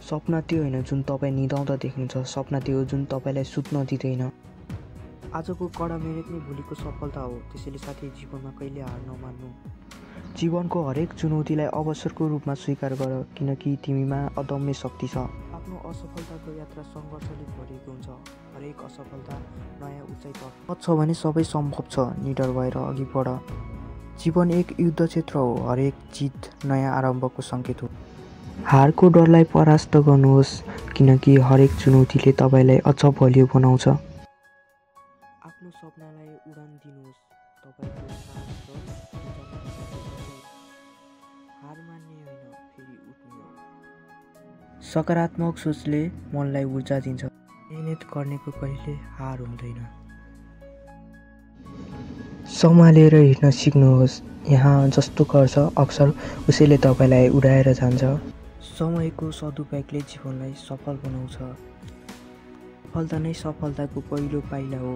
सपना त्यो होइन जुन तपाईँ निदाउँदा देख्नुहुन्छ, सपना त्यो हो जुन तपाईँलाई सुत्न दिँदैन। आजको कडा मेहनत नै भोलिको सफलता हो। त्यसैले साथी, जीवनमा कहिले हार नमान्नु। जीवनको हरेक चुनौतीलाई अवसरको रूपमा स्वीकार गर, किनकि तिमीमा अदम्य शक्ति छ। आफ्नो असफलताको यात्रा सङ्घर्षले भरिएको हुन्छ। हरेक असफलता नयाँ उचाइ छ भने सबै सम्भव छ। निडर भएर अघि बढ। जीवन एक युद्ध क्षेत्र हो। हरेक जित नयाँ आरम्भको सङ्केत हो। हारको डरलाई परास्त गर्नुहोस्, किनकि हरेक चुनौतीले तपाईँलाई अझ बलियो बनाउँछ। आफ्नो सपनालाई उडान दिनुहोस्। तपाईँको साहस र हार मान्ने होइन, फेरि उठ्ने हो। सकारात्मक सोचले मनलाई ऊर्जा दिन्छ। मेहनत गर्नेको कहिले हार हुँदैन। सम्हालेर हिँड्न सिक्नुहोस्। यहाँ जस्तो गर्छ अक्सर उसैले तपाईँलाई उडाएर जान्छ। समयको सदुपयोगले जीवनलाई सफल बनाउँछ। सफलता नै सफलताको पहिलो पाइला हो।